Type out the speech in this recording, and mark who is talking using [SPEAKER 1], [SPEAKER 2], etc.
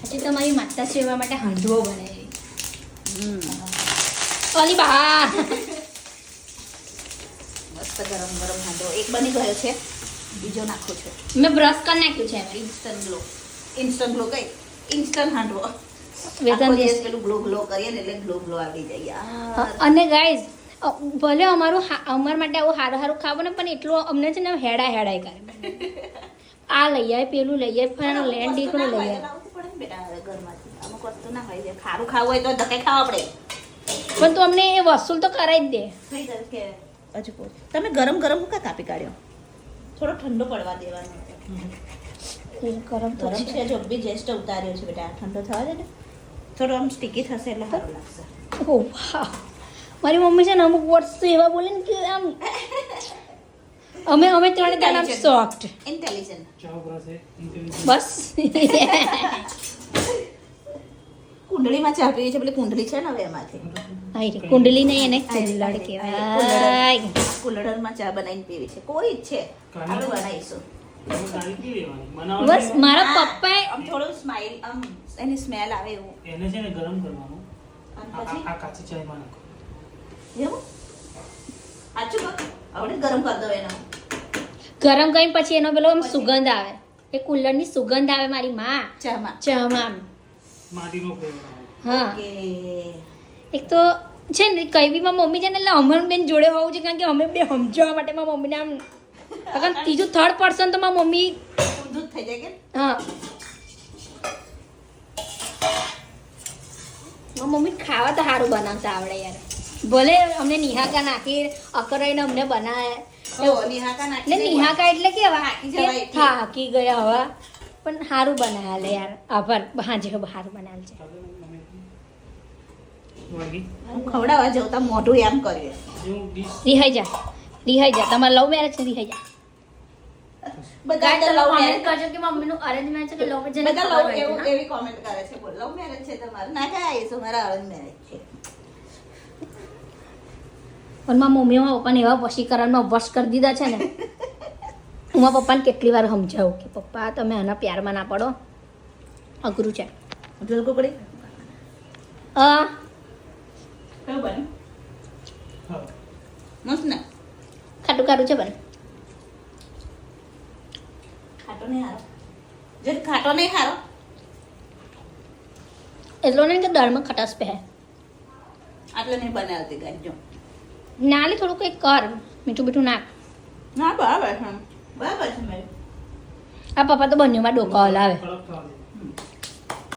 [SPEAKER 1] આજે તમારી માતા સેવા માટે હાંડવો બનાવી. ઓલી બા
[SPEAKER 2] મસ્ત ગરમ ગરમ હાંડવો એક બની ગયો છે, બીજો નાખું છું.
[SPEAKER 1] મેં બ્રશ કરી નાખ્યું છે એમાં.
[SPEAKER 2] ઇન્સ્ટન્ટ ગ્લો કઈ ઇન્સ્ટન્ટ હાંડવો
[SPEAKER 1] વેતન
[SPEAKER 2] આખો
[SPEAKER 1] દિવસ
[SPEAKER 2] દિવસ પેલું ગ્લો કરીએ ને એટલે ગ્લો આવી જાય યાર.
[SPEAKER 1] અને ગાઈઝ ભલે અમારું અમારા માટે આવું સારું સારું ખાવું ને પણ એટલું અમને છે ને હેડાય કરે. આ લઈ આવે પેલું લઈ આવે ફલાણું લેન્ડ ડીકડું લઈ આવે.
[SPEAKER 2] લાવવું પડે ને બેટા ઘરમાંથી અમુક વસ્તુ ના હોય છે. ખારું ખાવું હોય તો ધકે ખાવા પડે.
[SPEAKER 1] પણ તું અમને એ વસૂલ તો કરાવી જ દે.
[SPEAKER 2] થઈ જશે કે હજુ કહું. તમે ગરમ ગરમ શું કાપી કાઢ્યો? થોડો ઠંડો પડવા દેવાનો.
[SPEAKER 1] ગરમ તો
[SPEAKER 2] ગરમ
[SPEAKER 1] છે.
[SPEAKER 2] છે જો બી જેસ્ટ ઉતાર્યો છે બેટા, ઠંડો થવા દે ને થોડો આમ સ્ટીકી થશે એટલે સારું લાગશે.
[SPEAKER 1] ઓ વાહ, મારી મમ્મી છે ને અમુક વર્ડ્સ તો એવા બોલે ને કે આમ અમે ત્રણે જણ આમ સોફ્ટ.
[SPEAKER 2] ઇન્ટેલિજન્ટ.
[SPEAKER 1] બસ
[SPEAKER 2] કુંડળીમાં ચા પીવી છે, પેલી કુંડળી છે ને હવે એમાંથી
[SPEAKER 1] આઈ કુંડલી નહીં એને કુંડળ કહેવાય.
[SPEAKER 2] કુલ્હડમાં ચા બનાવીને પીવી છે. કોઈ જ છે આપણે બનાવીશું.
[SPEAKER 1] બસ મારા પપ્પાએ
[SPEAKER 2] આમ થોડું સ્માઈલ આમ એની સ્મેલ આવે એવું.
[SPEAKER 3] એને છે ને ગરમ કરવાનું.
[SPEAKER 2] અને પછી
[SPEAKER 3] આ કાચી ચાયમાં નાખો.
[SPEAKER 2] એવું સાચું કહો આપણે ગરમ કરી દો એનો.
[SPEAKER 1] ગરમ કરીને પછી એનો પેલો આમ સુગંધ આવે, એ કુલ્લરની સુગંધ આવે મારી માં
[SPEAKER 2] ચામાં
[SPEAKER 1] ચામાં.
[SPEAKER 3] માટીનો ફ્લેવર આવે.
[SPEAKER 1] હા,
[SPEAKER 2] કે
[SPEAKER 1] એક તો છે ને કઈ બી મારી મમ્મી છે ને એટલે અમર બેન જોડે હોવું છે, કારણ કે અમે બે સમજવા માટે મારી મમ્મીને આમ કારણ ત્રીજું થર્ડ પર્સન તો મારી મમ્મી.
[SPEAKER 2] ઊંધું જ થઈ જાય કે
[SPEAKER 1] હા, મારી મમ્મી ખાવા તો સારું બનાવતા આવડે યાર. ભલે અમને નિહાકા નાખી અકરાઈને અમને બનાવે
[SPEAKER 2] નિહાકા
[SPEAKER 1] ને
[SPEAKER 2] નાખી
[SPEAKER 1] નિહાકા એટલે કેવા
[SPEAKER 2] થાકી જવાય
[SPEAKER 1] કે
[SPEAKER 2] એટલે.
[SPEAKER 1] થાકી ગયા હવા પણ સારું બનાવેલે યાર. આભાર. હાજે સારું બનાવેલ છે.
[SPEAKER 3] વાગી
[SPEAKER 2] ખવડાવવા જવું તો મોઢું એમ કરીએ.
[SPEAKER 3] એવું ડીશ
[SPEAKER 1] રિહાઈ જા તમારે લવ મેરેજ છે રિહાઈ જા.
[SPEAKER 2] બધા તો લવ મેરેજ
[SPEAKER 1] કરજો કે મમ્મીનું અરેન્જ મેરેજ છે કે લવ મેરેજ
[SPEAKER 2] બધા લવ એવું એવી કોમેન્ટ કરે છે. બોલ લવ મેરેજ છે તમારું? ના કાંઈ મારા અરેન્જ મેરેજ છે.
[SPEAKER 1] પણ મારા મમ્મીઓ પપ્પાને એવા વશીકરણમાં વશ કરી દીધા છે ને હું મારા પપ્પાને કેટલી વાર સમજાવું કે પપ્પા તમે આના પ્યારમાં ના પડો, અઘરું છે.
[SPEAKER 2] જલકો પડી કેવું બન્યું?
[SPEAKER 3] હા
[SPEAKER 2] મસ્ત ને?
[SPEAKER 1] ખાટું ખાટું છે બને.
[SPEAKER 2] ખાટો નહીં હારો? જે ખાટો નહીં હારો?
[SPEAKER 1] એટલો નહીં કે દાળમાં ખટાશ પહે
[SPEAKER 2] આટલે નહીં બનાવતી ગાંજો.
[SPEAKER 1] નાલે થોડું કંઈક કર, મીઠું મીઠું નાખ.
[SPEAKER 2] ના બરાબર છે બરાબર છે મેં.
[SPEAKER 1] આ પપ્પા તો બંનેમાં ડોકા હલાવે.
[SPEAKER 3] કડક થવા દે.